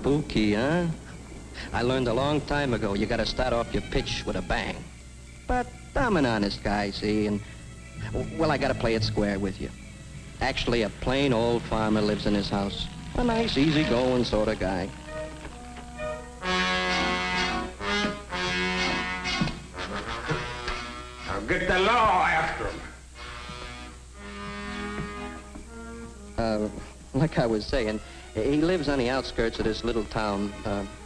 Spooky, huh? I learned a long time ago you gotta start off your pitch with a bang. But I'm an honest guy, see, and, well, I gotta play it square with you. Actually, a plain old farmer lives in his house. A nice, easy-going sort of guy. Now get the law after him. Like I was saying, he lives on the outskirts of this little town,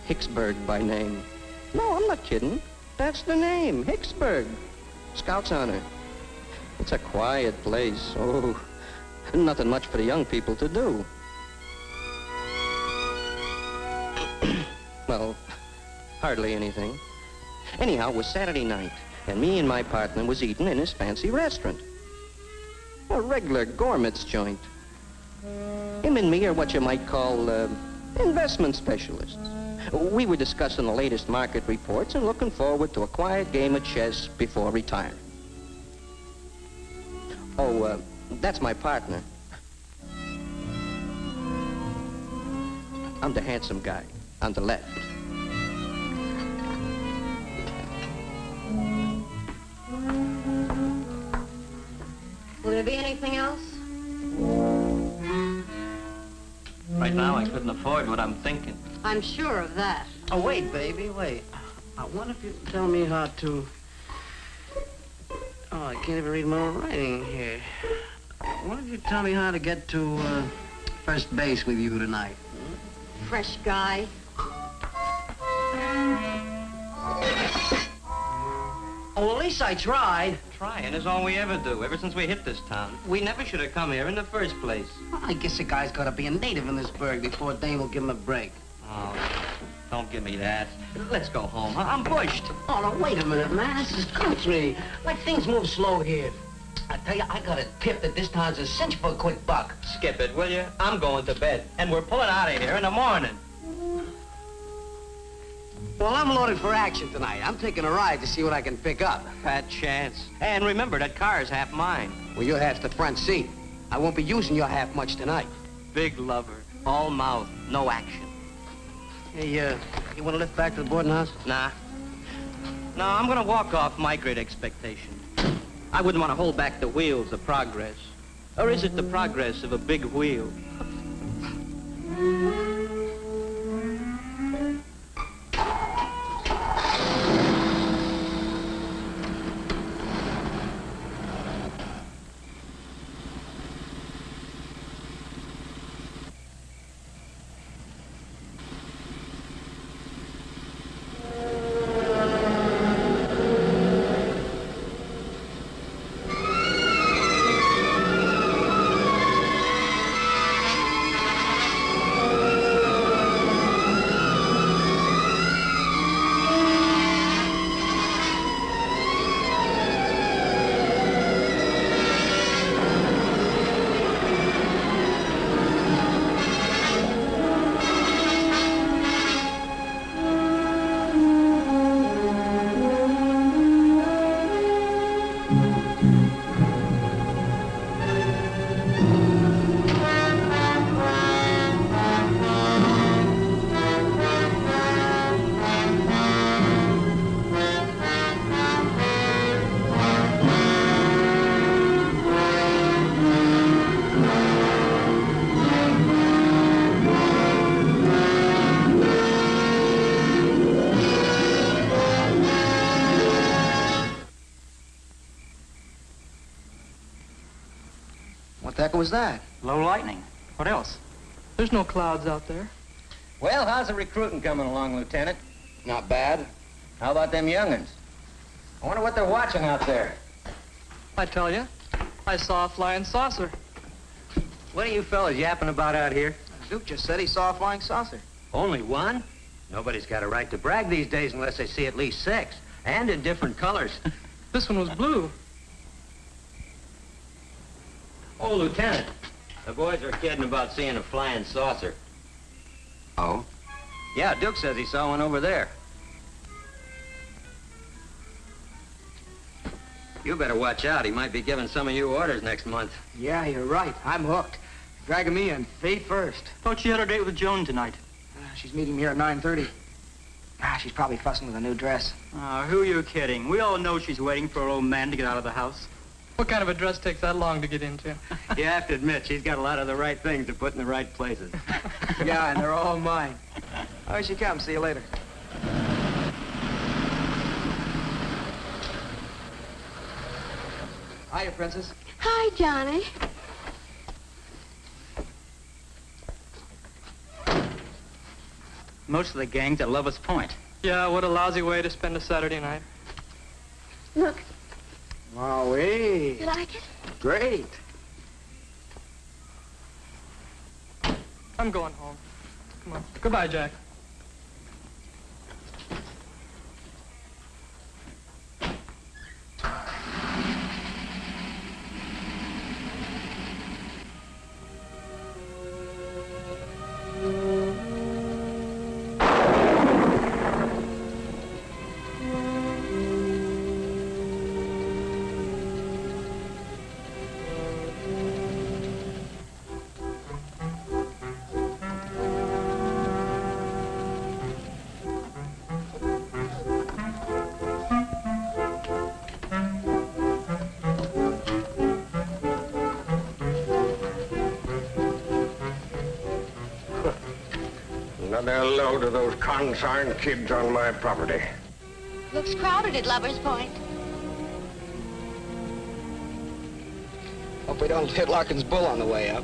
Hicksburg by name. No, I'm not kidding. That's the name, Hicksburg. Scout's honor. It's a quiet place. Oh, nothing much for the young people to do. Well, hardly anything. Anyhow, it was Saturday night, and me and my partner was eating in his fancy restaurant. A regular gourmet's joint. Him and me are what you might call investment specialists. We were discussing the latest market reports and looking forward to a quiet game of chess before retiring. Oh, that's my partner. I'm the handsome guy on the left. Will there be anything else? Right now, I couldn't afford what I'm thinking. I'm sure of that. Oh, wait, baby, wait. I wonder if you can tell me how to... Oh, I can't even read my own writing here. I wonder if you tell me how to get to first base with you tonight. Fresh guy. Oh, well, at least I tried. Trying is all we ever do, ever since we hit this town. We never should have come here in the first place. Well, I guess a guy's got to be a native in this burg before Dane will give him a break. Oh, don't give me that. Let's go home. I'm bushed. Oh, no, wait a minute, man. This is country. Like, things move slow here. I tell you, I got a tip that this town's a cinch for a quick buck. Skip it, will you? I'm going to bed, and we're pulling out of here in the morning. Well, I'm loaded for action tonight. I'm taking a ride to see what I can pick up. Fat chance. And remember, that car's half mine. Well, your half's the front seat. I won't be using your half much tonight. Big lover, all mouth, no action. Hey, you want to lift back to the boarding house? Nah. No, I'm gonna walk off my great expectation. I wouldn't want to hold back the wheels of progress. Or is it the progress of a big wheel? What the heck was that? Low lightning. What else? There's no clouds out there. Well, how's the recruiting coming along, Lieutenant? Not bad. How about them young'uns? I wonder what they're watching out there. I tell you, I saw a flying saucer. What are you fellas yapping about out here? Duke just said he saw a flying saucer. Only one? Nobody's got a right to brag these days unless they see at least 6, and in different colors. This one was blue. Oh, Lieutenant, the boys are kidding about seeing a flying saucer. Oh? Yeah, Duke says he saw one over there. You better watch out. He might be giving some of you orders next month. Yeah, you're right. I'm hooked. Dragging me in feet first. Thought she had her date with Joan tonight. She's meeting me here at 9:30. She's probably fussing with a new dress. Who are you kidding? We all know she's waiting for her old man to get out of the house. What kind of a dress takes that long to get into? You have to admit, she's got a lot of the right things to put in the right places. Yeah, and they're all mine. Oh, she comes. See you later. Hiya, Princess. Hi, Johnny. Most of the gang's at Lover's Point. Yeah, what a lousy way to spend a Saturday night. Look, Wowee. you like it? Great. I'm going home. Come on. Goodbye, Jack. Another load of those concerned kids on my property. Looks crowded at Lover's Point. Hope we don't hit Larkin's bull on the way up.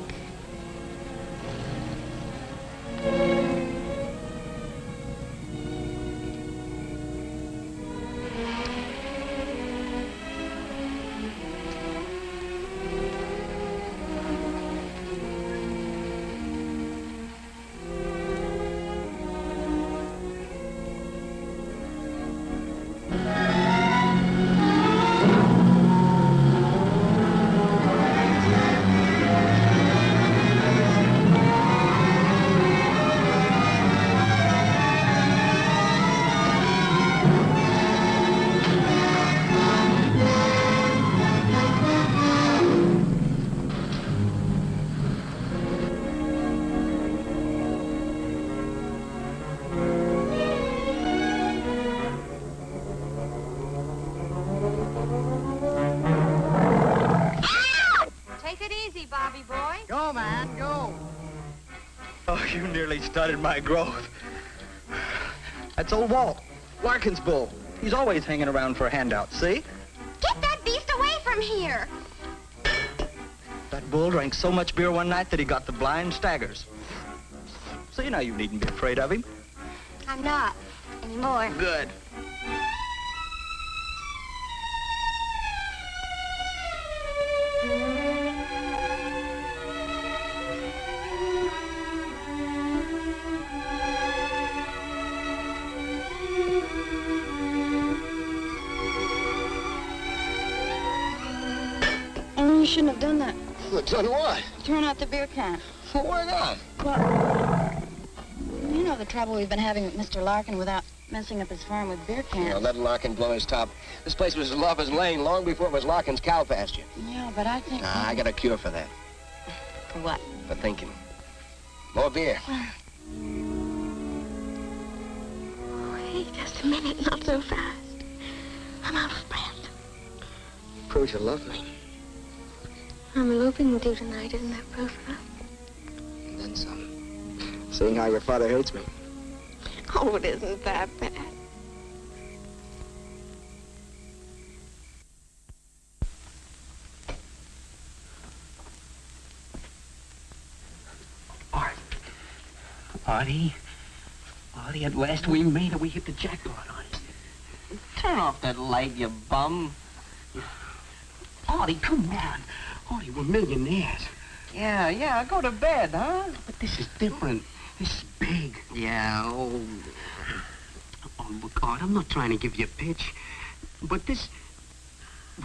Oh, you nearly stunted my growth. That's old Walt, Larkin's bull. He's always hanging around for a handout, see? Get that beast away from here! That bull drank so much beer one night that he got the blind staggers. See, now you needn't be afraid of him. I'm not anymore. Good. You shouldn't have done that. Well, done what? Turn out the beer can. Well, why not? Well, you know the trouble we've been having with Mr. Larkin without messing up his farm with beer cans. Let Larkin blow his top. This place was Lover's Lane long before it was Larkin's cow pasture. Yeah, but I think... I got a cure for that. For what? For thinking. More beer. Wait just a minute, not so fast. I'm out of breath. Proves you love me. I'm eloping with you tonight, isn't that proof enough? And then some. Seeing how your father hates me. Oh, it isn't that bad. Artie, at last we made it. We hit the jackpot on it. Turn off that light, you bum. Artie, come on. Artie, we're millionaires. Yeah, go to bed, huh? But this is different. This is big. Yeah, oh... Oh, look, Art, I'm not trying to give you a pitch, but this...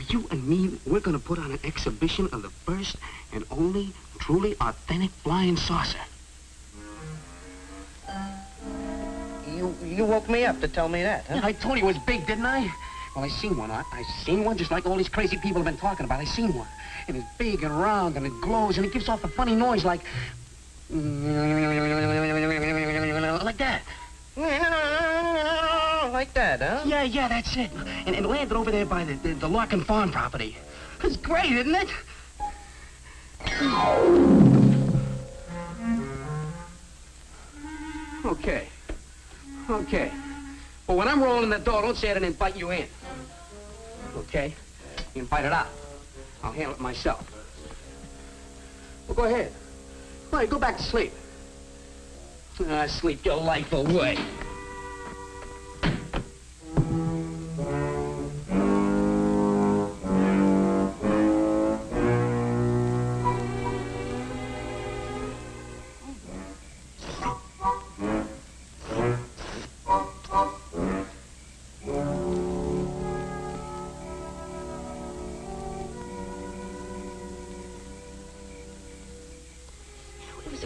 You and me, we're gonna put on an exhibition of the first and only truly authentic flying saucer. You woke me up to tell me that, huh? Yeah, I told you it was big, didn't I? Well, I seen one, Art. I seen one just like all these crazy people have been talking about. I seen one. And it's big and round and it glows and it gives off a funny noise like... like that. Like that, huh? Yeah, that's it. And it landed over there by the Larkin farm property. It's great, isn't it? Okay. But when I'm rolling the door, don't say I didn't invite you in. Okay? You invite it out. I'll handle it myself. Well, go ahead. All right, go back to sleep. Sleep your life away.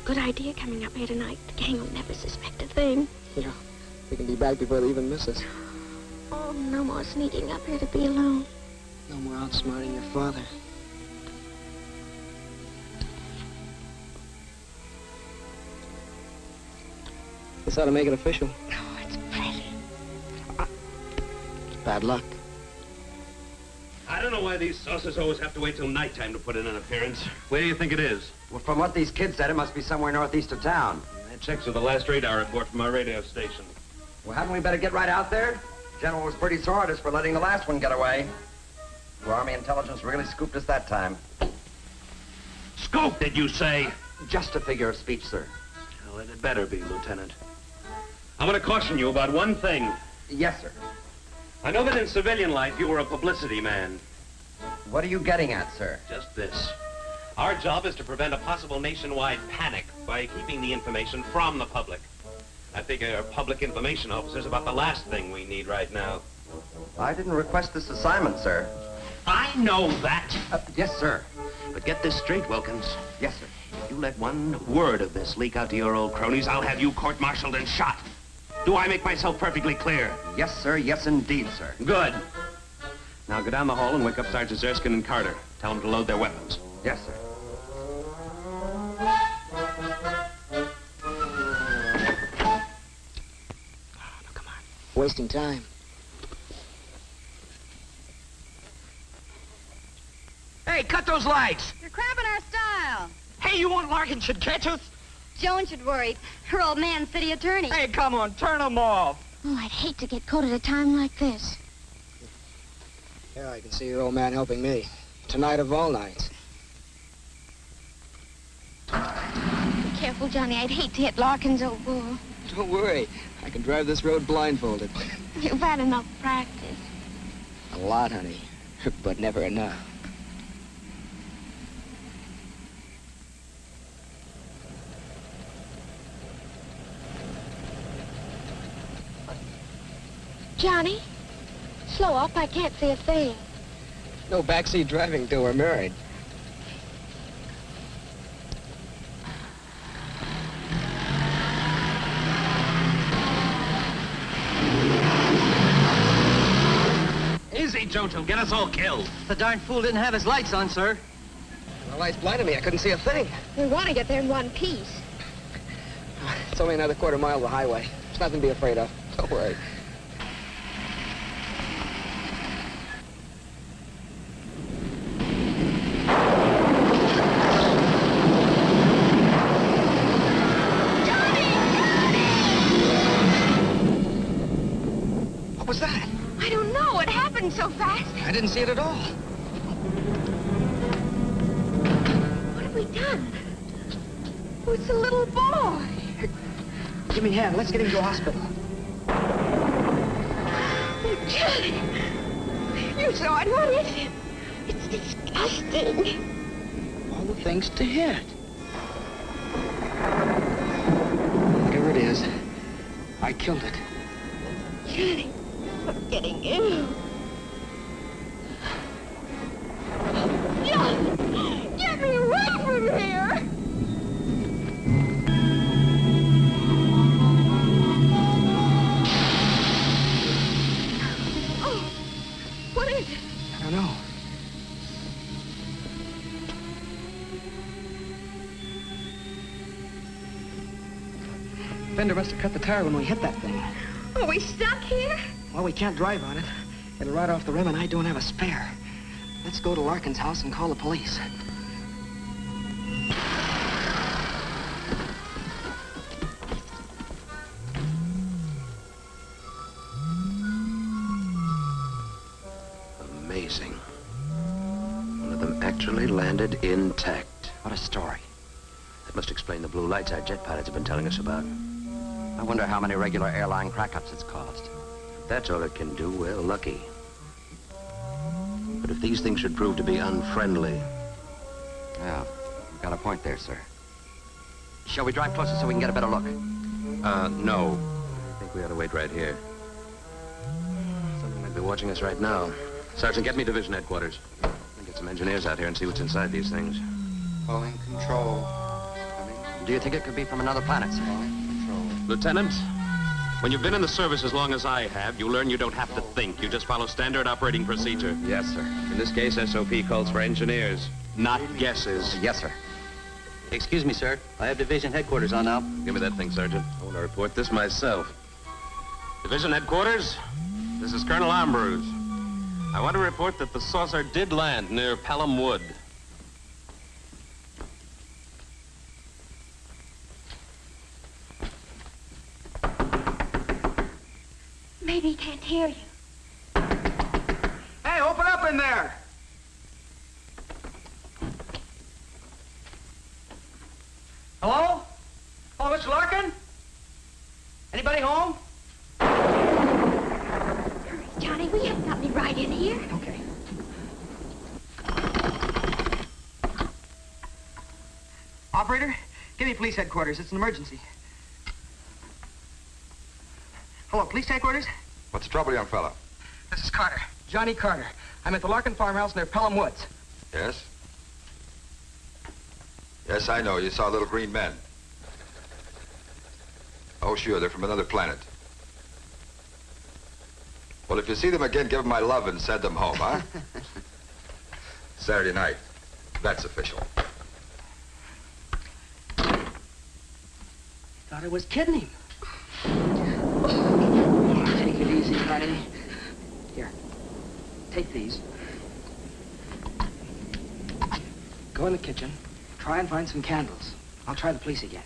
Good idea coming up here tonight. The gang will never suspect a thing. Yeah, we can be back before they even miss us. Oh, no more sneaking up here to be alone. No more outsmarting your father. This ought to make it official. Oh, it's pretty. Bad luck. I don't know why these saucers always have to wait till nighttime to put in an appearance. Where do you think it is? Well, from what these kids said, it must be somewhere northeast of town. That checks with the last radar report from our radio station. Well, hadn't we better get right out there? General was pretty sore at us for letting the last one get away. Your Army intelligence really scooped us that time. Scoop, did you say? Just a figure of speech, sir. Well, it had better be, Lieutenant. I'm going to caution you about one thing. Yes, sir. I know that in civilian life you were a publicity man. What are you getting at, sir? Just this. Our job is to prevent a possible nationwide panic by keeping the information from the public. I figure public information officers about the last thing we need right now. I didn't request this assignment, sir. I know that. Yes, sir. But get this straight, Wilkins. Yes, sir. If you let one word of this leak out to your old cronies, I'll have you court-martialed and shot. Do I make myself perfectly clear? Yes, sir. Yes, indeed, sir. Good. Now go down the hall and wake up Sergeants Erskine and Carter. Tell them to load their weapons. Yes, sir. Come on. Wasting time. Hey, cut those lights! You're cramping our style. Hey, you want Larkin should catch us? Joan should worry. Her old man's city attorney. Hey, come on, turn them off. Oh, I'd hate to get caught at a time like this. Yeah, I can see your old man helping me. Tonight of all nights. Be careful, Johnny. I'd hate to hit Larkin's old bull. Don't worry. I can drive this road blindfolded. You've had enough practice. A lot, honey. But never enough. Johnny, slow up. I can't see a thing. No backseat driving till we're married. Easy, Jones. He'll get us all killed. The darn fool didn't have his lights on, sir. The lights blinded me. I couldn't see a thing. We want to get there in one piece. It's only another quarter mile of the highway. There's nothing to be afraid of. Don't worry. What was that? I don't know. It happened so fast. I didn't see it at all. What have we done? Oh, it's a little boy. Give me a hand. Let's get him to a hospital. Johnny! You saw it. What is it? It's disgusting. All the things to hit. Whatever it is, I killed it. Johnny, I'm getting ill. Johnny, get me away from here! Oh, what is it? I don't know. Fender must have cut the tire when we hit that thing. Are we stuck here? Well, we can't drive on it. It'll ride off the rim, and I don't have a spare. Let's go to Larkin's house and call the police. Amazing. One of them actually landed intact. What a story. That must explain the blue lights our jet pilots have been telling us about. I wonder how many regular airline crack-ups it's caused. If that's all it can do, we're lucky. But if these things should prove to be unfriendly... Yeah, you've got a point there, sir. Shall we drive closer so we can get a better look? No. I think we ought to wait right here. Something might be watching us right now. Sergeant, get me division headquarters. I'll get some engineers out here and see what's inside these things. Calling control. Do you think it could be from another planet, sir? Lieutenant, when you've been in the service as long as I have, you learn you don't have to think. You just follow standard operating procedure. Yes, sir. In this case, SOP calls for engineers, not guesses. Yes, sir. Excuse me, sir. I have division headquarters on now. Give me that thing, Sergeant. I want to report this myself. Division headquarters, this is Colonel Ambrose. I want to report that the saucer did land near Pelham Wood. Maybe he can't hear you. Hey, open up in there! Hello? Hello, Mr. Larkin? Anybody home? Hurry, Johnny, we haven't got any right in here. Okay. Operator, give me police headquarters. It's an emergency. Hello, police headquarters? What's the trouble, young fella? This is Carter. Johnny Carter. I'm at the Larkin farmhouse near Pelham Woods. Yes? Yes, I know. You saw little green men. Oh, sure. They're from another planet. Well, if you see them again, give them my love and send them home, huh? Saturday night. That's official. Thought I was kidding him. Take it easy, honey. Here, take these. Go in the kitchen. Try and find some candles. I'll try the police again.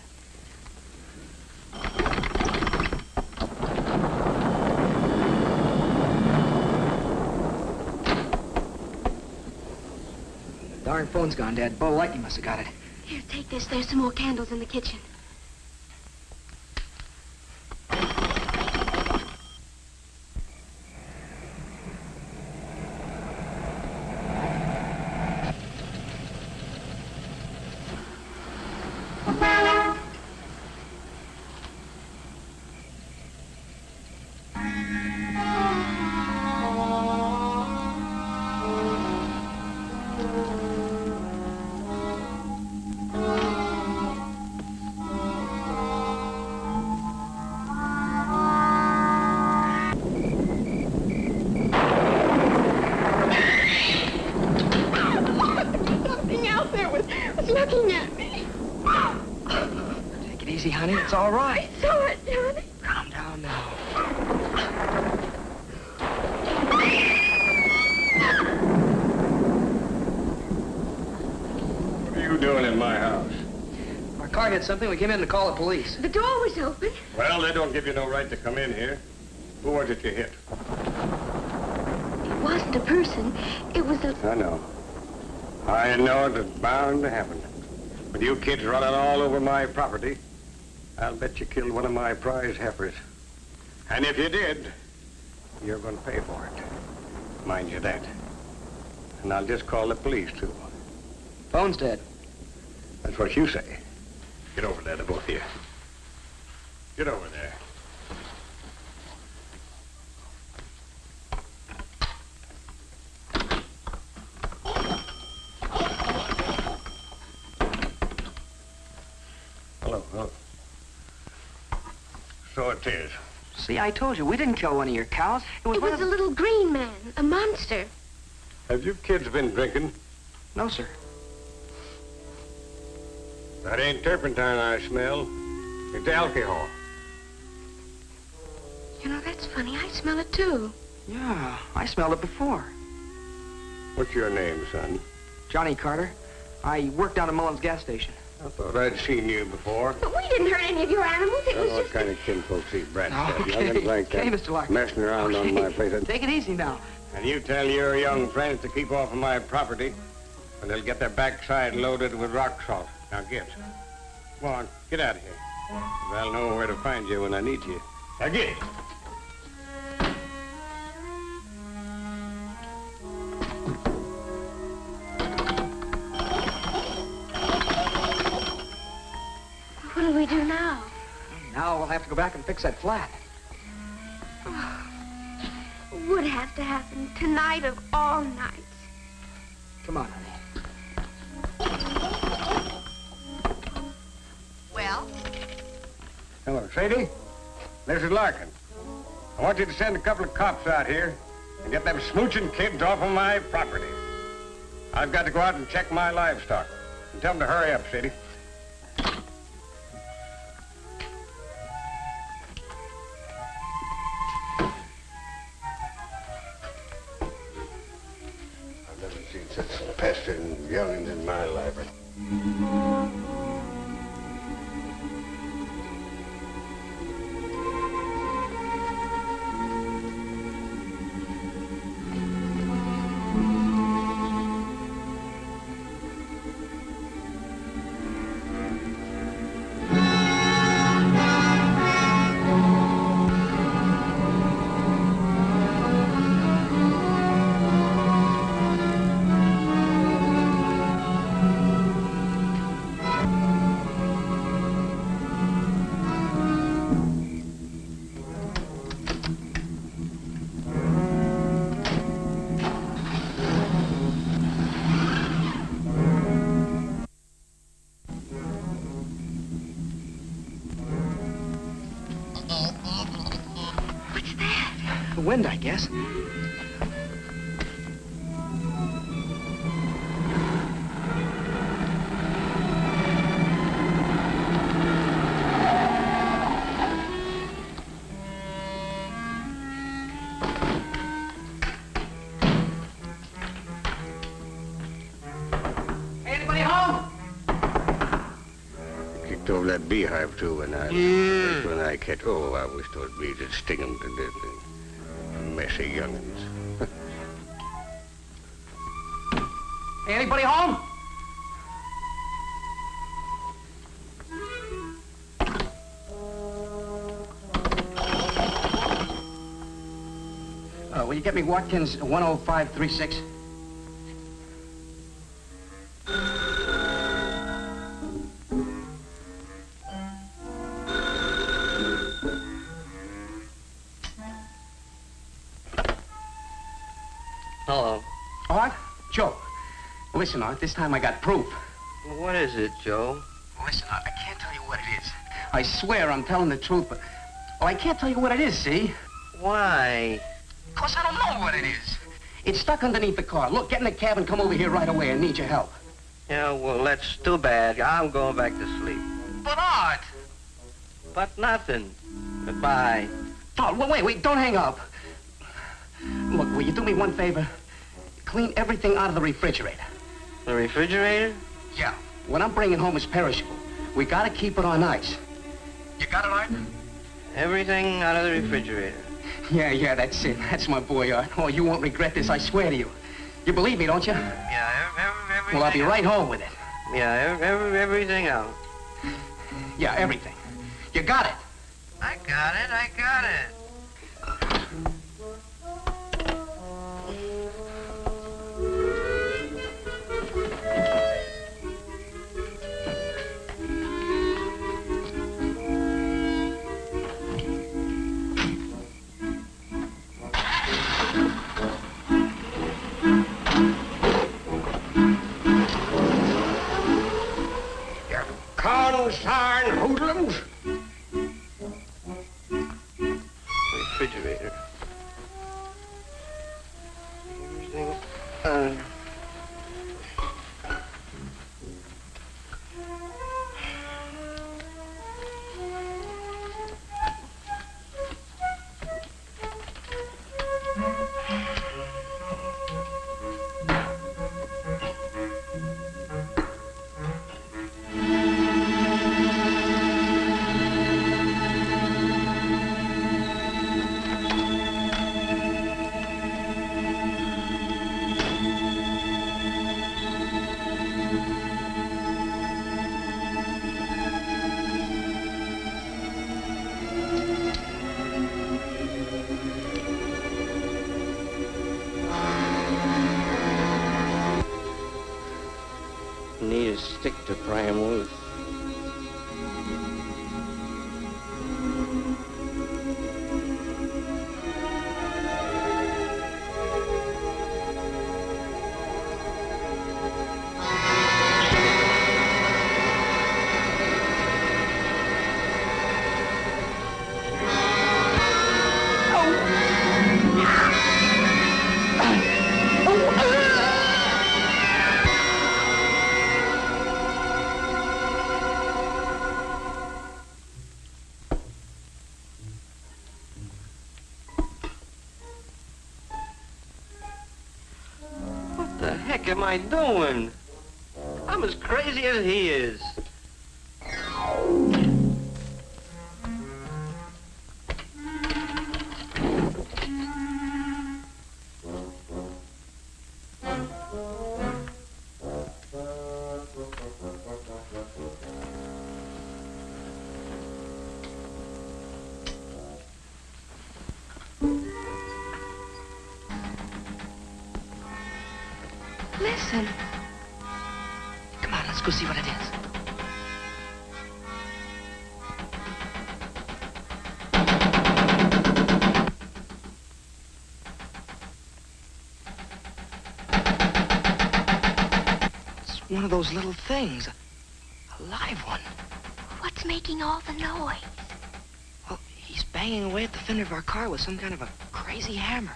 Darn phone's gone dead. Bo Lightning must have got it. Here, take this. There's some more candles in the kitchen. Looking at me. Take it easy, honey. It's all right. I saw it, Johnny. Calm down now. What are you doing in my house? Our car hit something. We came in to call the police. The door was open. Well, they don't give you no right to come in here. Who was it you hit? It wasn't a person. It was a... I know. I know it's bound to happen. With you kids running all over my property, I'll bet you killed one of my prize heifers. And if you did, you're going to pay for it. Mind you that. And I'll just call the police, too. Phone's dead. That's what you say. Get over there, the both of you. Get over there. Hello. So it is. See, I told you, we didn't kill one of your cows. It was a little green man, a monster. Have you kids been drinking? No, sir. That ain't turpentine I smell. It's alcohol. You know, that's funny. I smell it, too. Yeah, I smelled it before. What's your name, son? Johnny Carter. I worked down at Mullen's gas station. I thought I'd seen you before. But we didn't hurt any of your animals. It I was know what just... kind of kinfolks eat brats. Okay, okay, Mr. Larkin. Messing around on my place. Take it easy now. And you tell your young friends to keep off of my property, and they'll get their backside loaded with rock salt. Now get. Come on, get out of here. I'll know where to find you when I need you. Now get. What do we do now? Now we'll have to go back and fix that flat. Would have to happen tonight of all nights. Come on, honey. Well? Hello, Sadie. This is Larkin. I want you to send a couple of cops out here and get them smooching kids off of my property. I've got to go out and check my livestock. And tell them to hurry up, Sadie. I've never seen such pestering young'uns in my life. The wind, I guess. Anybody home? Kicked over that beehive, too, when I catch... Oh, I wish those bees would sting them to death. Messy young'uns. Anybody home? Will you get me Watkins 10536? Hello. Art? Joe. Listen, Art, this time I got proof. What is it, Joe? Listen, Art, I can't tell you what it is. I swear I'm telling the truth, but... Oh, I can't tell you what it is, see? Why? 'Cause I don't know what it is. It's stuck underneath the car. Look, get in the cab and come over here right away. I need your help. Yeah, well, that's too bad. I'm going back to sleep. But, Art! But nothing. Goodbye. Oh, well, wait, don't hang up. Look, will you do me one favor? Clean everything out of the refrigerator. The refrigerator? Yeah. What I'm bringing home is perishable. We gotta keep it on ice. You got it, Art? Everything out of the refrigerator. Yeah, that's it. That's my boy, Art. Oh, you won't regret this, I swear to you. You believe me, don't you? Yeah, everything. Well, I'll be right home with it. Yeah, everything out. Yeah, everything. You got it. I got it. Consarn hoodlums. Refrigerator. Everything. Need a stick to pry him loose. What the heck am I doing? I'm as crazy as he is. Listen. Come on, let's go see what it is. It's one of those little things. A live one. What's making all the noise? Well, he's banging away at the fender of our car with some kind of a crazy hammer.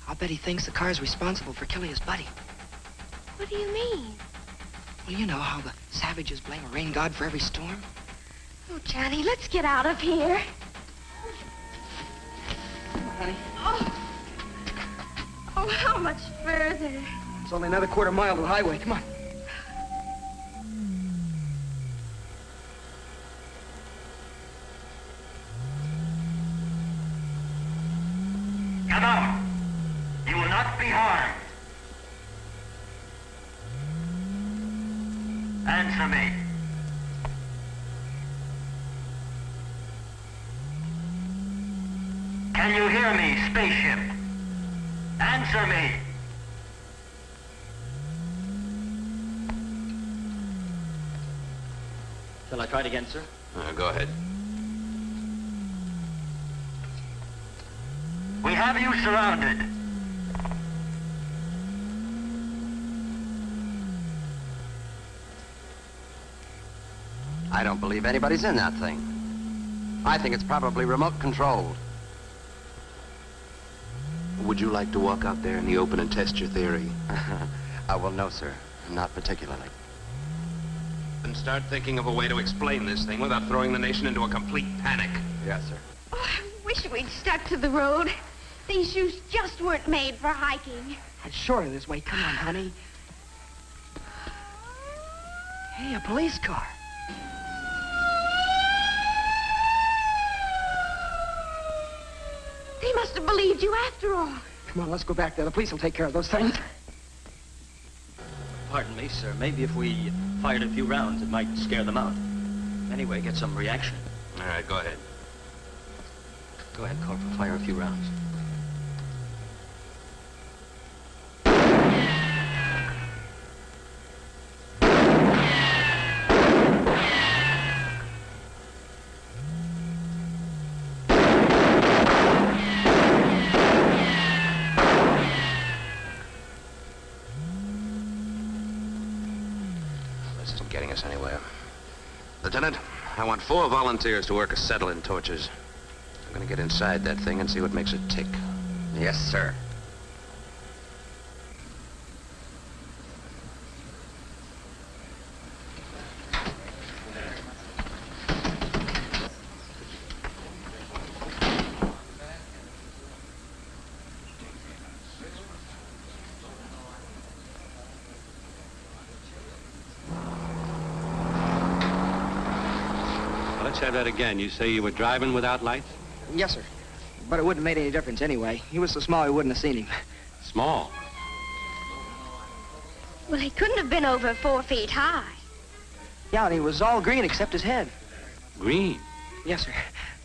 I'll bet he thinks the car's responsible for killing his buddy. What do you mean? Well, you know how the savages blame a rain god for every storm? Oh, Johnny, let's get out of here. Come on, honey. Oh, how much further? It's only another quarter mile to the highway. Come on. Come out. You will not be harmed. Answer me. Can you hear me, spaceship? Answer me. Shall I try it again, sir? Go ahead. We have you surrounded. I don't believe anybody's in that thing. I think it's probably remote controlled. Would you like to walk out there in the open and test your theory? Well, no, sir. Not particularly. Then start thinking of a way to explain this thing without throwing the nation into a complete panic. Yes, sir. Oh, I wish we'd stuck to the road. These shoes just weren't made for hiking. It's shorter this way. Come on, honey. Hey, a police car. They must have believed you after all. Come on, let's go back there. The police will take care of those things. Pardon me, sir. Maybe if we fired a few rounds, it might scare them out. Anyway, get some reaction. All right, go ahead. Go ahead, Corporal. Fire a few rounds. This isn't getting us anywhere. Lieutenant, I want 4 volunteers to work acetylene torches. I'm gonna get inside that thing and see what makes it tick. Yes, sir. Let's have that again. You say you were driving without lights? Yes, sir. But it wouldn't have made any difference anyway. He was so small, we wouldn't have seen him. Small. Well, he couldn't have been over 4 feet high. Yeah, and he was all green except his head. Green? Yes, sir.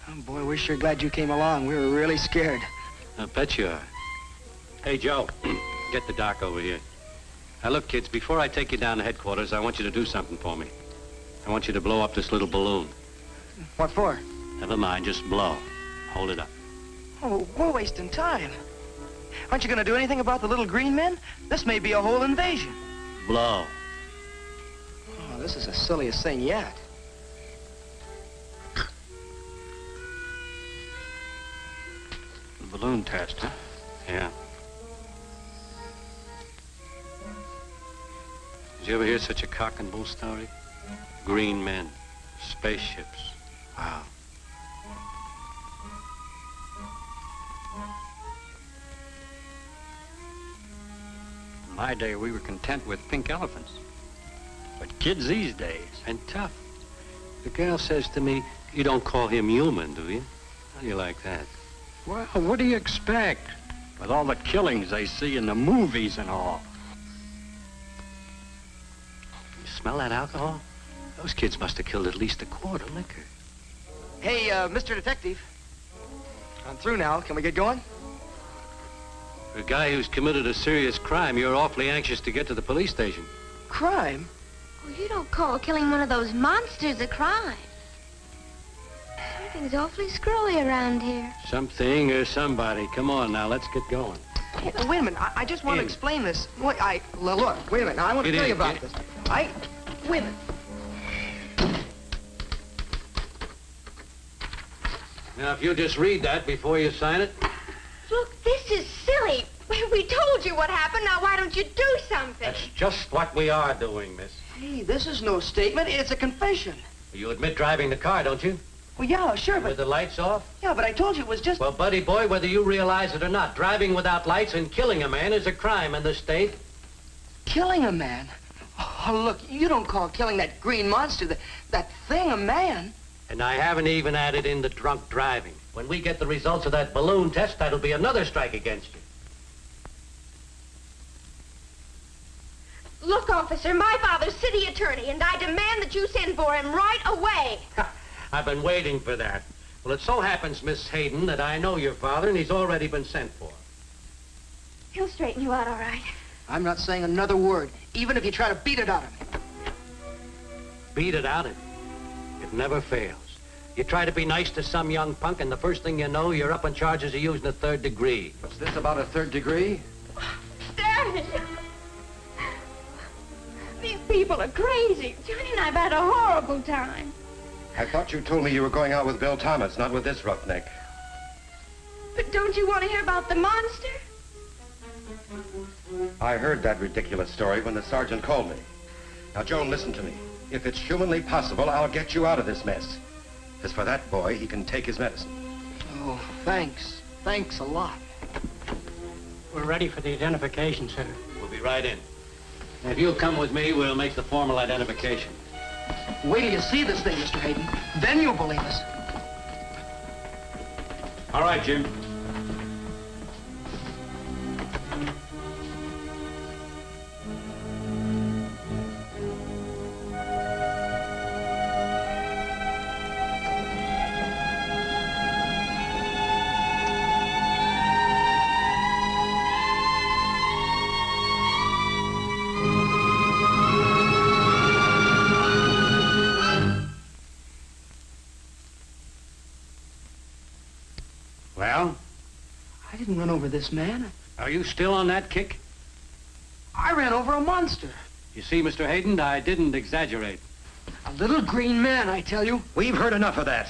Oh, boy, we're sure glad you came along. We were really scared. I bet you are. Hey, Joe, get the doc over here. Now, look, kids, before I take you down to headquarters, I want you to do something for me. I want you to blow up this little balloon. What for? Never mind, just blow. Hold it up. Oh, we're wasting time. Aren't you going to do anything about the little green men? This may be a whole invasion. Blow. Oh, this is the silliest thing yet. Balloon test, huh? Yeah. Did you ever hear such a cock and bull story? Green men, spaceships. Wow. In my day, we were content with pink elephants. But kids these days... And tough. The girl says to me, you don't call him human, do you? How do you like that? Well, what do you expect? With all the killings they see in the movies and all. You smell that alcohol? Those kids must have killed at least a quart of liquor. Hey, Mr. Detective. I'm through now. Can we get going? For a guy who's committed a serious crime, you're awfully anxious to get to the police station. Crime? Well, you don't call killing one of those monsters a crime. Something's awfully screwy around here. Something or somebody. Come on now, let's get going. Hey, wait a minute. I just want to explain this. Look, wait a minute. Now, I want to tell you about this. Wait a minute. Now, if you just read that before you sign it. Look, this is silly. We told you what happened. Now, why don't you do something? That's just what we are doing, miss. Hey, this is no statement. It's a confession. You admit driving the car, don't you? Well, yeah, sure, but... With the lights off? Yeah, but I told you it was just... Well, buddy boy, whether you realize it or not, driving without lights and killing a man is a crime in the state. Killing a man? Oh, look, you don't call killing that green monster, that thing, a man. And I haven't even added in the drunk driving. When we get the results of that balloon test, that'll be another strike against you. Look, officer, my father's city attorney, and I demand that you send for him right away. I've been waiting for that. Well, it so happens, Miss Hayden, that I know your father, and he's already been sent for. He'll straighten you out all right. I'm not saying another word, even if you try to beat it out of me. Beat it out of you. It never fails. You try to be nice to some young punk, and the first thing you know, you're up on charges of using a 3rd degree. What's this about a 3rd degree? Daddy! These people are crazy. Johnny and I've had a horrible time. I thought you told me you were going out with Bill Thomas, not with this roughneck. But don't you want to hear about the monster? I heard that ridiculous story when the sergeant called me. Now, Joan, listen to me. If it's humanly possible, I'll get you out of this mess. As for that boy, he can take his medicine. Oh, thanks. Thanks a lot. We're ready for the identification, sir. We'll be right in. If you'll come with me, we'll make the formal identification. Wait till you see this thing, Mr. Hayden. Then you'll believe us. All right, Jim. Well, I didn't run over this man. are you still on that kick? I ran over a monster. You see, Mr. Hayden, I didn't exaggerate. A little green man, I tell you. We've heard enough of that.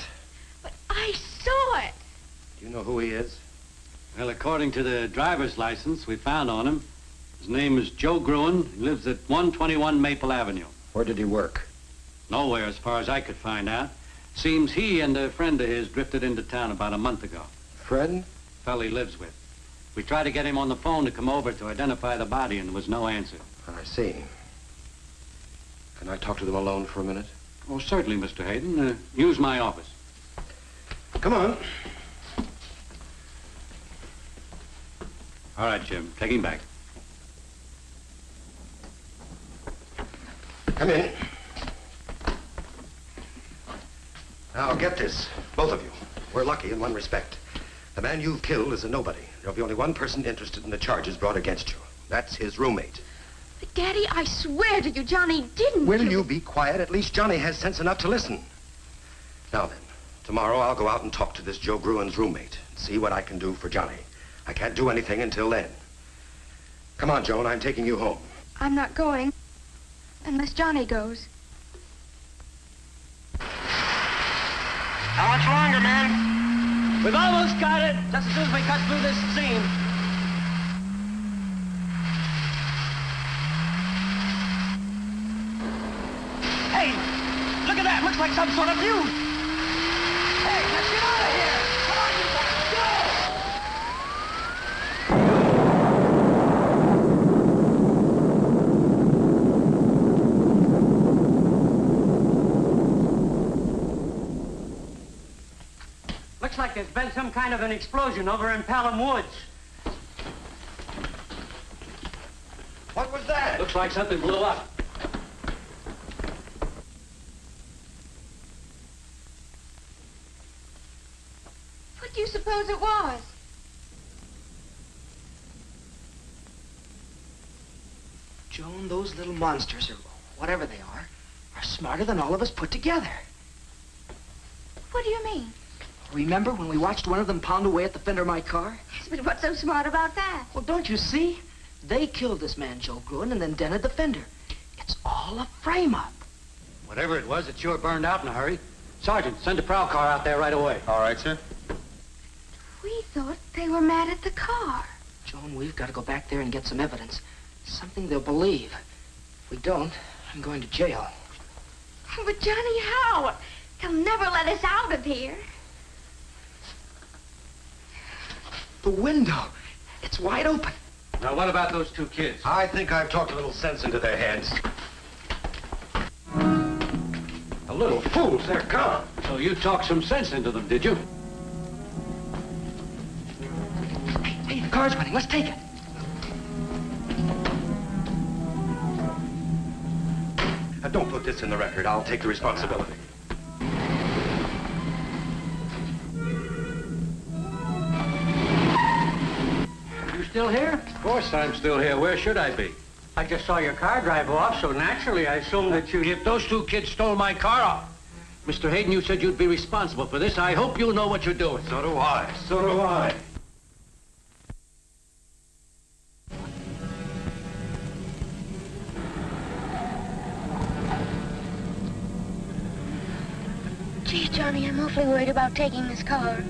But I saw it. Do you know who he is? Well, according to the driver's license we found on him, his name is Joe Gruen. He lives at 121 Maple Avenue. Where did he work? Nowhere, as far as I could find out. Seems he and a friend of his drifted into town about a month ago. Friend? Fellow he lives with. We tried to get him on the phone to come over to identify the body, and there was no answer. I see. Can I talk to them alone for a minute? Oh, certainly, Mr. Hayden. Use my office. Come on. All right, Jim. Take him back. Come in. Now, get this, both of you. We're lucky in one respect. The man you've killed is a nobody. There'll be only one person interested in the charges brought against you. That's his roommate. But, Daddy, I swear to you, Johnny didn't. Will you be quiet? At least Johnny has sense enough to listen. Now then, tomorrow I'll go out and talk to this Joe Gruen's roommate and see what I can do for Johnny. I can't do anything until then. Come on, Joan, I'm taking you home. I'm not going unless Johnny goes. How much longer, man? We've almost got it, just as soon as we cut through this seam. Hey, look at that. Looks like some sort of view. Hey, let's get out of here. Come on, you guys, go! Looks like there's been some kind of an explosion over in Pelham Woods. What was that? Looks like something blew up. What do you suppose it was? Joan, those little monsters, or whatever they are smarter than all of us put together. What do you mean? Remember when we watched one of them pound away at the fender of my car? Yes, but what's so smart about that? Well, don't you see? They killed this man, Joe Gruen, and then dented the fender. It's all a frame-up. Whatever it was, it sure burned out in a hurry. Sergeant, send a prowl car out there right away. All right, sir. We thought they were mad at the car. Joan, we've got to go back there and get some evidence. Something they'll believe. If we don't, I'm going to jail. But Johnny, how? They'll never let us out of here. The window. It's wide open. Now, what about those two kids? I think I've talked a little sense into their heads. The little fools, they're gone. So you talked some sense into them, did you? Hey, the car's running. Let's take it. Don't put this in the record. I'll take the responsibility. You still here? Of course I'm still here. Where should I be? I just saw your car drive off, so naturally I assumed that you... If those two kids stole my car off, Mr. Hayden, you said you'd be responsible for this. I hope you know what you're doing. So do I. So do I. Gee, Johnny, I'm awfully worried about taking this car.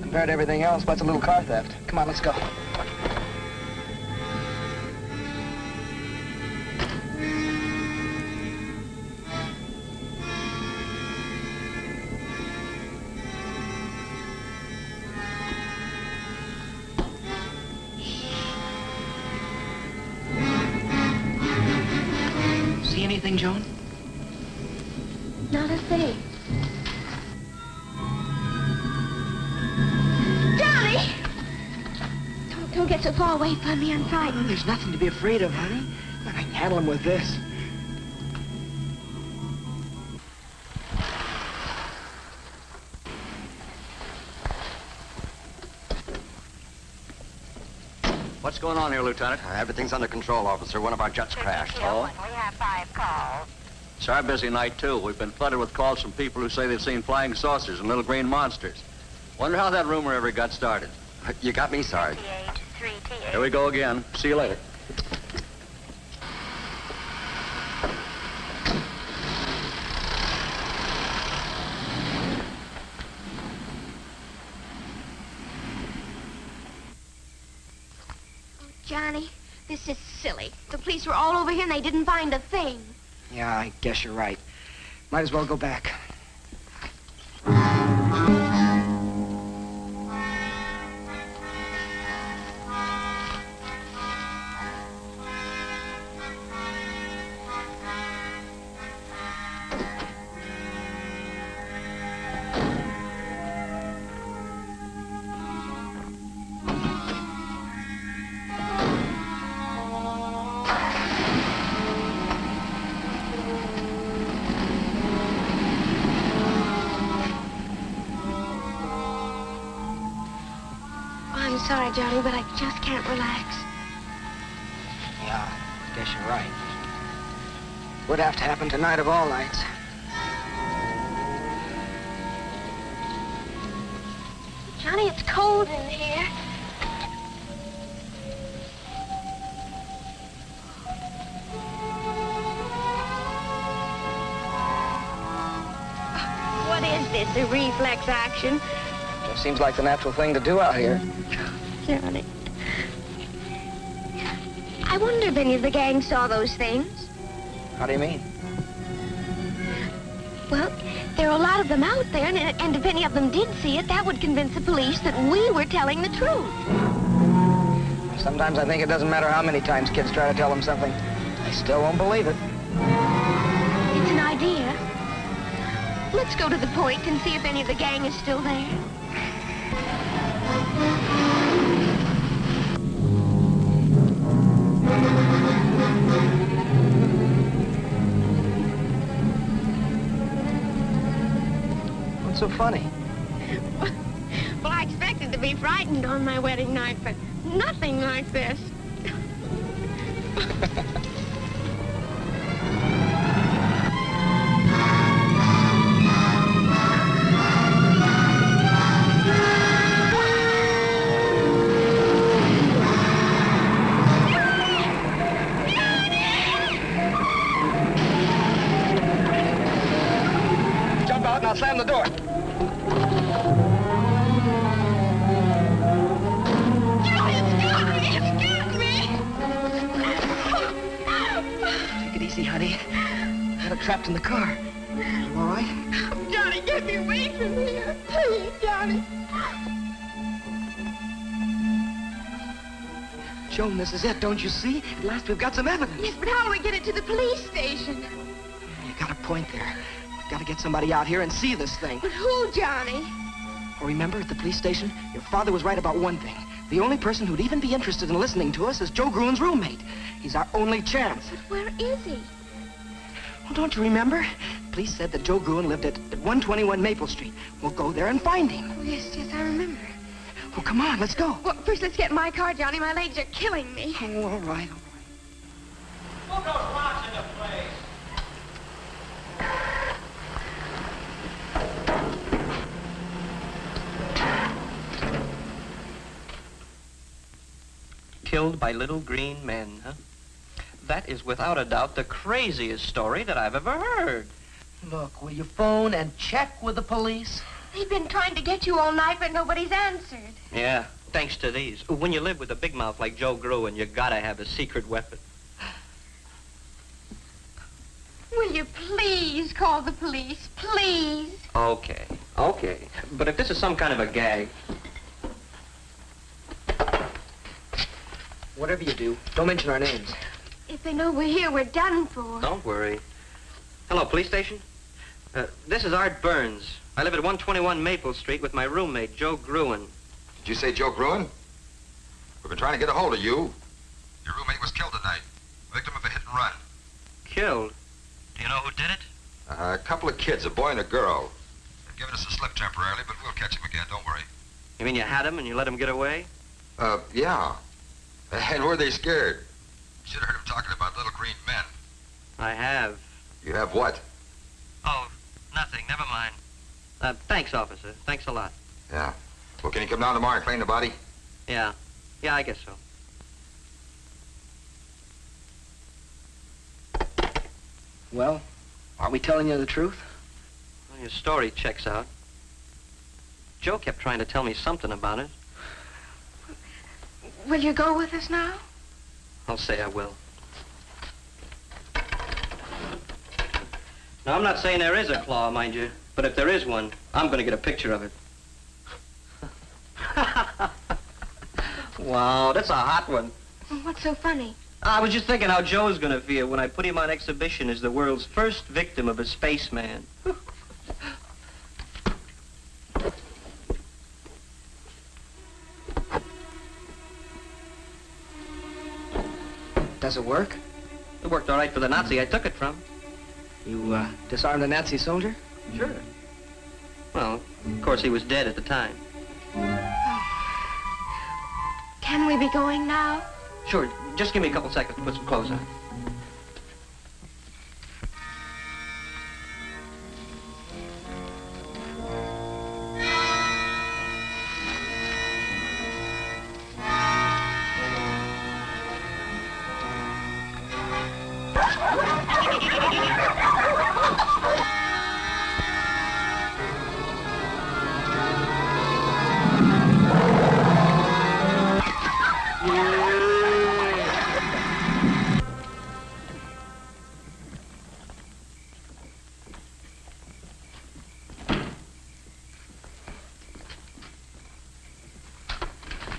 Compared to everything else, what's a little car theft? Come on, let's go. See anything, Joan? Not a thing. Johnny! Don't get so far away from me. I'm frightened. There's nothing to be afraid of, honey. I can handle him with this. What's going on here, Lieutenant? Everything's under control, officer. One of our jets crashed. Oh? We have 5 calls. It's our busy night, too. We've been flooded with calls from people who say they've seen flying saucers and little green monsters. Wonder how that rumor ever got started. You got me, Sarge. Here we go again. See you later. Johnny, this is silly. The police were all over here and they didn't find a thing. Yeah, I guess you're right. Might as well go back. I'm sorry, Johnny, but I just can't relax. Yeah, I guess you're right. Would have to happen tonight of all nights. Johnny, it's cold in here. What is this, a reflex action? Just seems like the natural thing to do out here. Johnny. I wonder if any of the gang saw those things. How do you mean? Well, there are a lot of them out there, and if any of them did see it, that would convince the police that we were telling the truth. Sometimes I think it doesn't matter how many times kids try to tell them something. They still won't believe it. It's an idea. Let's go to the point and see if any of the gang is still there. What's so funny? Well, I expected to be frightened on my wedding night, but nothing like this. Jump out and I'll slam the door. Take it easy, honey. Got it trapped in the car. You all right? Johnny, get me away from here. Please, Johnny. Joan, this is it, don't you see? At last we've got some evidence. Yes, but how do we get it to the police station? You got a point there. We've got to get somebody out here and see this thing. But who, Johnny? Oh, remember, at the police station, your father was right about one thing. The only person who'd even be interested in listening to us is Joe Gruen's roommate. He's our only chance. But where is he? Well, don't you remember? Police said that Joe Gruen lived at 121 Maple Street. We'll go there and find him. Oh, yes, I remember. Well, come on, let's go. Well, first let's get in my car, Johnny. My legs are killing me. Oh, all right. Put those rocks into place. Killed by little green men, huh? That is without a doubt the craziest story that I've ever heard. Look, will you phone and check with the police? They've been trying to get you all night, but nobody's answered. Yeah, thanks to these. When you live with a big mouth like Joe Gruen, you gotta have a secret weapon. Will you please call the police? Please. Okay. But if this is some kind of a gag... Whatever you do, don't mention our names. If they know we're here, we're done for. Don't worry. Hello, police station? This is Art Burns. I live at 121 Maple Street with my roommate, Joe Gruen. Did you say Joe Gruen? We've been trying to get a hold of you. Your roommate was killed tonight. Victim of a hit and run. Killed? Do you know who did it? A couple of kids, a boy and a girl. They've given us a slip temporarily, but we'll catch him again, don't worry. You mean you had him and you let him get away? Yeah. And were they scared? You should have heard him talking about little green men. I have. You have what? Oh, nothing. Never mind. Thanks, officer. Thanks a lot. Yeah. Well, can you come down tomorrow and clean the body? Yeah. Yeah, I guess so. Well, aren't we telling you the truth? Well, your story checks out. Joe kept trying to tell me something about it. Will you go with us now? I'll say I will. Now, I'm not saying there is a claw, mind you, but if there is one, I'm going to get a picture of it. Wow, that's a hot one. What's so funny? I was just thinking how Joe's going to feel when I put him on exhibition as the world's first victim of a spaceman. Does it work? It worked all right for the Nazi I took it from. You, disarmed a Nazi soldier? Sure. Well, of course, he was dead at the time. Can we be going now? Sure, just give me a couple seconds to put some clothes on.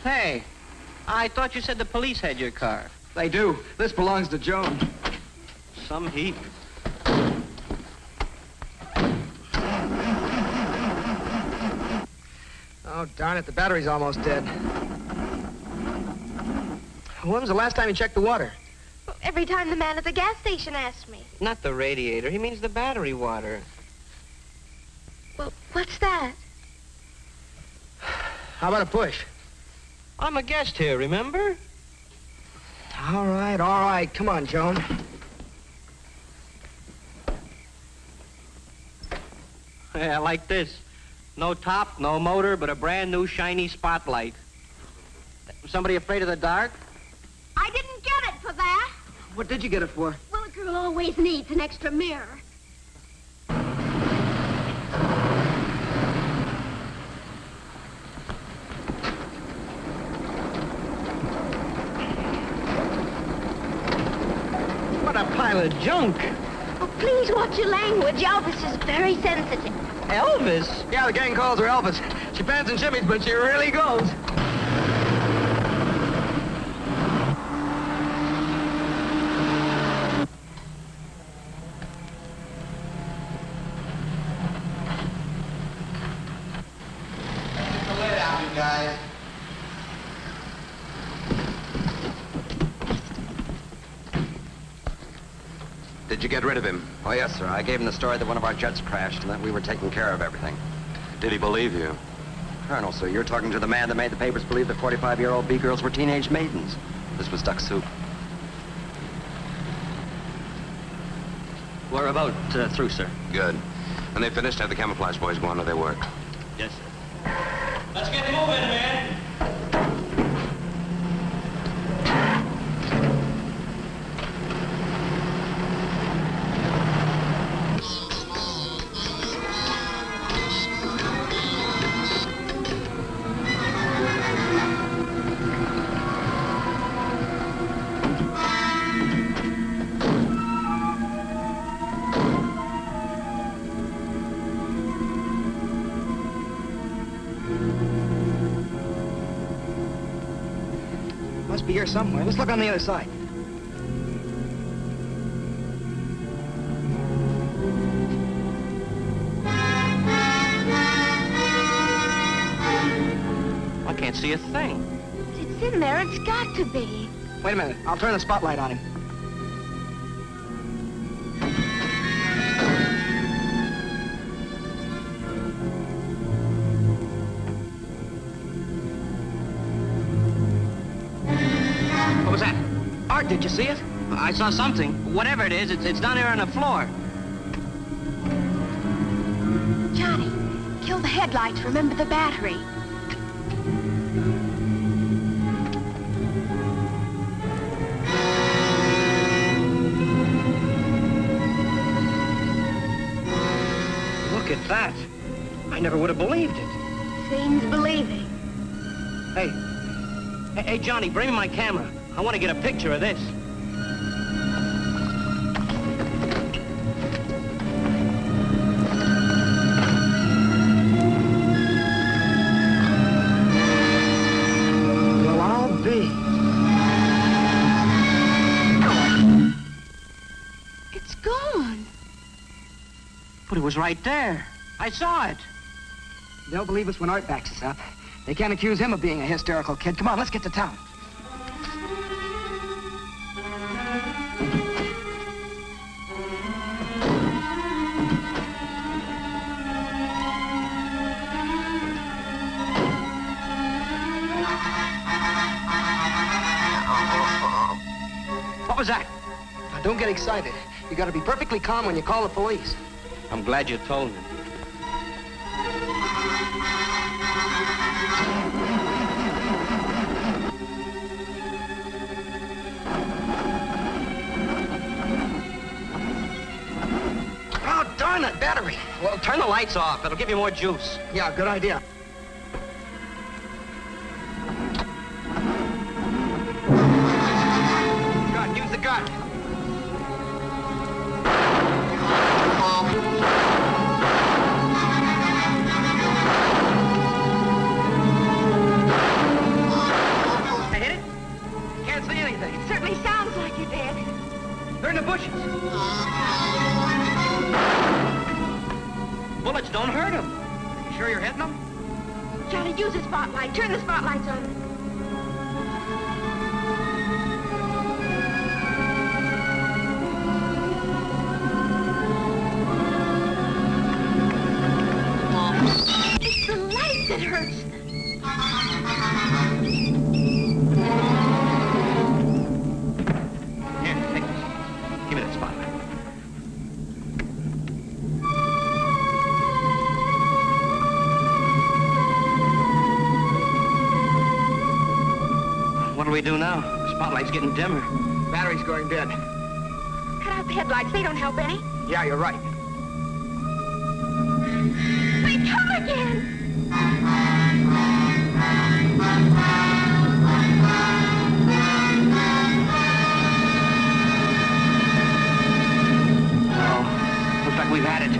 Hey, I thought you said the police had your car. They do. This belongs to Joan. Some heat. Oh, darn it, the battery's almost dead. When was the last time you checked the water? Every time the man at the gas station asks me. Not the radiator. He means the battery water. Well, what's that? How about a push? I'm a guest here, remember? All right. Come on, Joan. Yeah, like this. No top, no motor, but a brand new shiny spotlight. Somebody afraid of the dark? I didn't get it for that. What did you get it for? Well, a girl always needs an extra mirror. What a pile of junk. Oh, please watch your language. Elvis is very sensitive. Elvis? Yeah, the gang calls her Elvis. She pants and shimmies, but she really goes. Get the lid out, you guys. Did you get rid of him? Oh, yes, sir. I gave him the story that one of our jets crashed and that we were taking care of everything. Did he believe you? Colonel, sir, you're talking to the man that made the papers believe the 45-year-old B-girls were teenage maidens. This was duck soup. We're about through, sir. Good. When they finished, have the camouflage boys go on to their work. Yes, sir. Let's get moving, man. Must be here somewhere. Let's look on the other side. I can't see a thing. It's in there. It's got to be. Wait a minute. I'll turn the spotlight on him. What was that? Art, did you see it? I saw something. Whatever it is, it's down here on the floor. Johnny, Kill the headlights, remember the battery. Look at that. I never would have believed it. Seems believing. Hey, Johnny, bring me my camera. I want to get a picture of this. Well, I'll be. It's gone. But it was right there. I saw it. They'll believe us when Art backs us up. They can't accuse him of being a hysterical kid. Come on, let's get to town. What was that? Now, don't get excited. You gotta be perfectly calm when you call the police. I'm glad you told me. Oh, darn it, battery. Well, turn the lights off. It'll give you more juice. Yeah, good idea. Gun, use the gun. I hit it? Can't see anything. It certainly sounds like you did. They're in the bushes. Bullets don't hurt them. You sure you're hitting them? Johnny, use the spotlight. Turn the spotlights on. It's the light that hurts them. Here, take this. Give me that spotlight. What'll we do now? The spotlight's getting dimmer. Battery's going dead. Cut out the headlights. They don't help any. Yeah, you're right. They come again. Oh, looks like we've had it.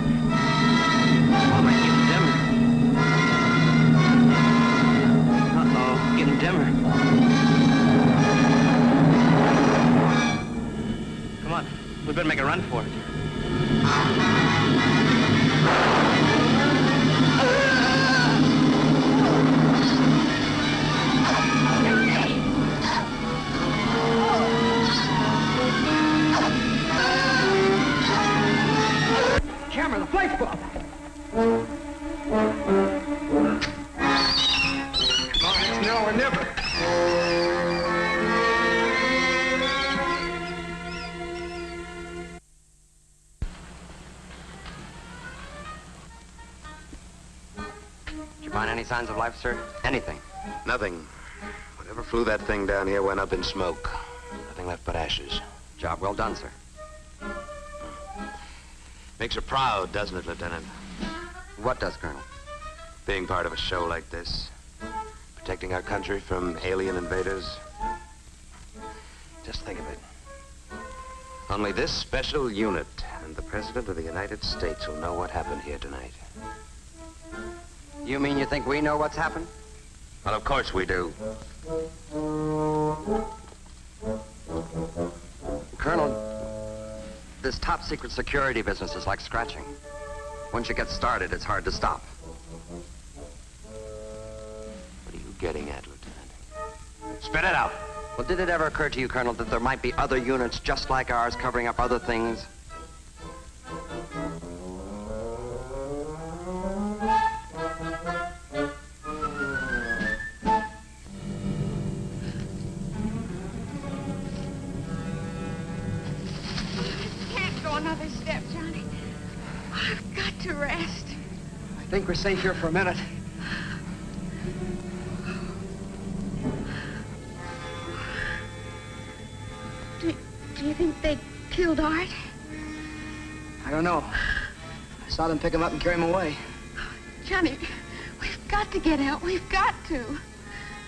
Spotlight's getting dimmer. Uh-oh, getting dimmer. Come on, we better make a run for it. Camera, the flash bulb. Oh, it's now or never. Did you find any signs of life, sir? Anything? Nothing. Whatever flew that thing down here went up in smoke. Nothing left but ashes. Job well done, sir. Makes her proud, doesn't it, Lieutenant? What does, Colonel? Being part of a show like this. Protecting our country from alien invaders. Just think of it. Only this special unit and the President of the United States will know what happened here tonight. You mean you think we know what's happened? Well, of course we do. Colonel, this top secret security business is like scratching. Once you get started, it's hard to stop. What are you getting at, Lieutenant? Spit it out. Well, did it ever occur to you, Colonel, that there might be other units just like ours covering up other things? think we're safe here for a minute. Do you think they killed Art? I don't know. I saw them pick him up and carry him away. Johnny, we've got to get out. We've got to.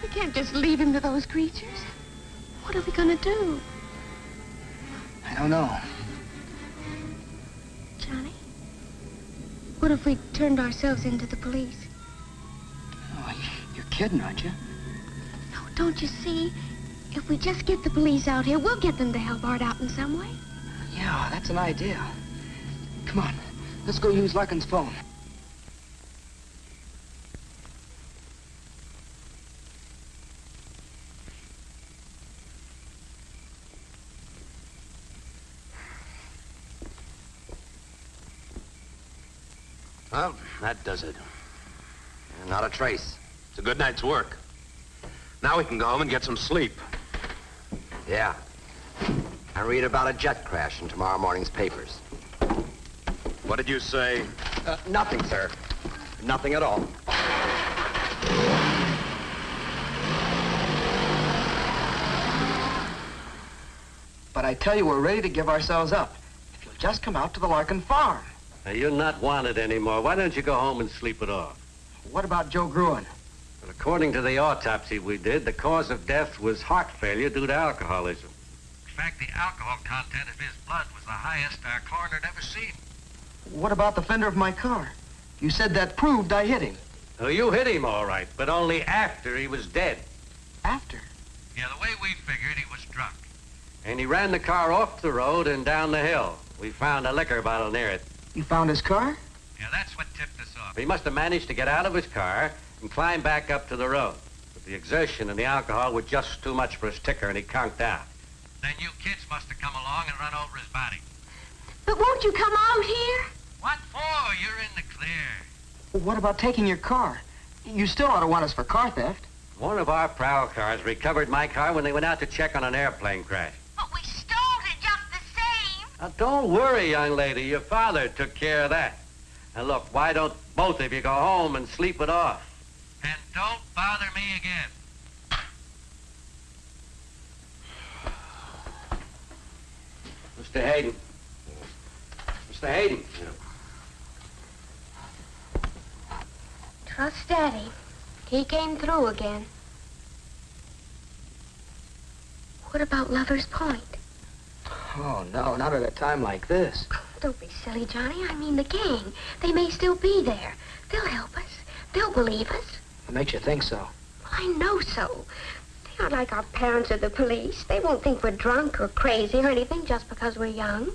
We can't just leave him to those creatures. What are we going to do? I don't know. Johnny, what if we turned ourselves into the police? Oh, you're kidding, aren't you? No, don't you see? If we just get the police out here, we'll get them to help Art out in some way. Yeah, that's an idea. Come on, let's go use Larkin's phone. Well, that does it. Not a trace. It's a good night's work. Now we can go home and get some sleep. Yeah. And read about a jet crash in tomorrow morning's papers. What did you say? Nothing, sir. Nothing at all. But I tell you, we're ready to give ourselves up. If you'll just come out to the Larkin farm. Now, you're not wanted anymore. Why don't you go home and sleep it off? What about Joe Gruen? Well, according to the autopsy we did, the cause of death was heart failure due to alcoholism. In fact, the alcohol content of his blood was the highest our coroner had ever seen. What about the fender of my car? You said that proved I hit him. Oh, you hit him all right, but only after he was dead. After? Yeah, the way we figured, he was drunk. And he ran the car off the road and down the hill. We found a liquor bottle near it. You found his car? Yeah, that's what tipped us off. He must have managed to get out of his car and climb back up to the road. But the exertion and the alcohol were just too much for his ticker, and he conked out. Then you kids must have come along and run over his body. But won't you come out here? What for? You're in the clear. What about taking your car? You still ought to want us for car theft. One of our prowl cars recovered my car when they went out to check on an airplane crash. But we stole it just the same. Now, don't worry, young lady. Your father took care of that. Now, look, why don't both of you go home and sleep it off? And don't bother me again. Mr. Hayden. Mr. Hayden. Trust Daddy. He came through again. What about Lover's Point? Oh, no, not at a time like this. Don't be silly, Johnny. I mean the gang. They may still be there. They'll help us. They'll believe us. What makes you think so? Well, I know so. They aren't like our parents or the police. They won't think we're drunk or crazy or anything just because we're young.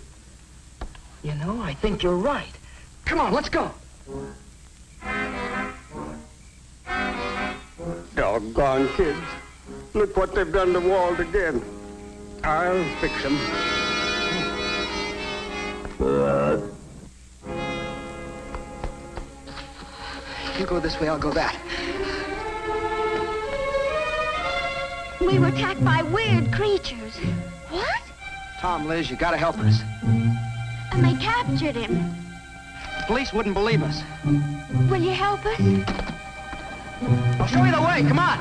You know, I think you're right. Come on, let's go. Doggone kids. Look what they've done to Walt again. I'll fix him. You go this way, I'll go that. We were attacked by weird creatures. What? Tom, Liz, you gotta help us. And they captured him. The police wouldn't believe us. Will you help us? I'll show you the way, come on.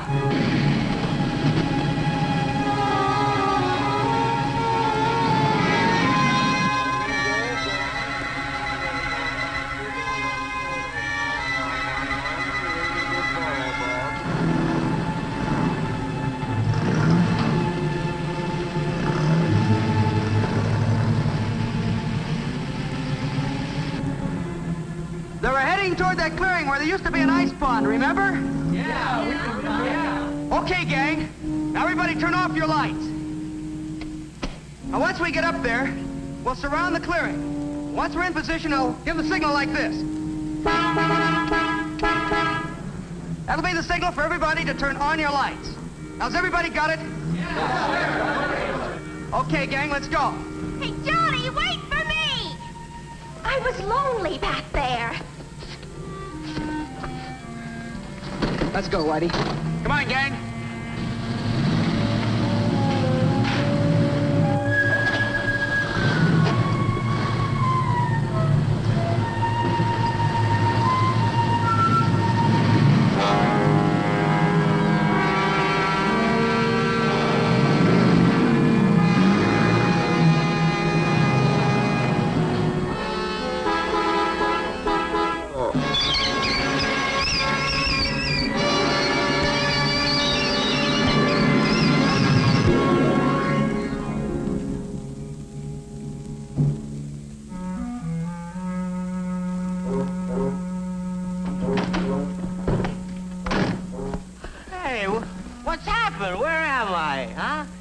They were heading toward that clearing where there used to be an ice pond, remember? Yeah. Okay, gang. Now everybody turn off your lights. Now once we get up there, we'll surround the clearing. Once we're in position, I'll give the signal like this. That'll be the signal for everybody to turn on your lights. Now, has everybody got it? Yeah. Okay, gang, let's go. Hey, Johnny, wait for me! I was lonely back there. Let's go, Whitey. Come on, gang.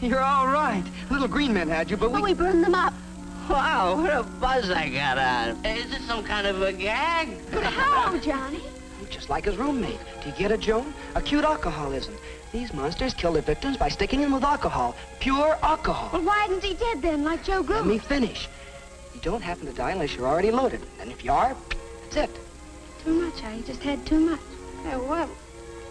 You're all right. Little green men had you, but But we burned them up. Wow, what a buzz I got on. Is this some kind of a gag? But how, Johnny? just like his roommate. Do you get it, Joan? Acute alcoholism. These monsters kill their victims by sticking them with alcohol. Pure alcohol. Well, why isn't he dead then, like Joe Groom? Let me finish. You don't happen to die unless you're already loaded. And if you are, that's it. Too much, I just had too much.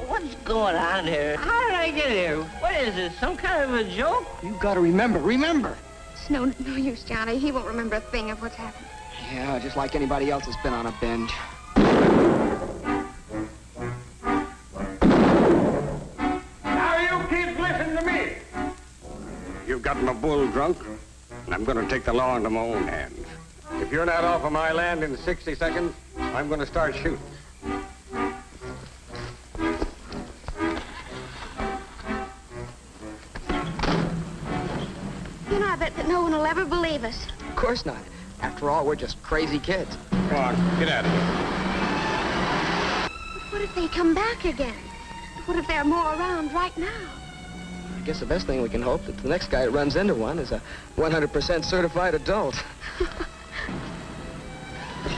What's going on here? How did I get here? What is this, some kind of a joke? You gotta remember. It's no use, Johnny. He won't remember a thing of what's happened. Yeah, just like anybody else that's been on a binge. Now you kids listen to me. You've got my bull drunk, and I'm gonna take the law into my own hands. If you're not off of my land in 60 seconds, I'm gonna start shooting. You know, I bet that no one will ever believe us. Of course not. After all, we're just crazy kids. Come on, get out of here. But what if they come back again? What if there are more around right now? I guess the best thing we can hope that the next guy that runs into one is a 100% certified adult.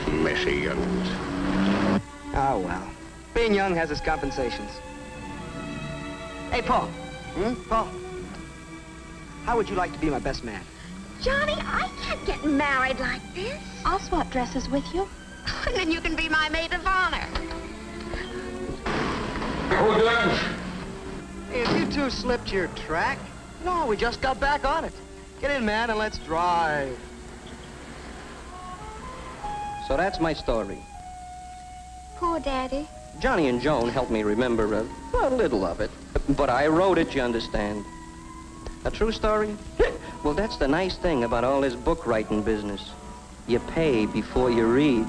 Messy young'uns. Oh, well. Being young has its compensations. Hey, Paul. Paul. How would you like to be my best man? Johnny, I can't get married like this. I'll swap dresses with you. And then you can be my maid of honor. Who does? Hey, have you two slipped your track? No, we just got back on it. Get in, man, and let's drive. So that's my story. Poor Daddy. Johnny and Joan helped me remember a little of it. But I wrote it, you understand. A true story? Well, that's the nice thing about all this book writing business. You pay before you read.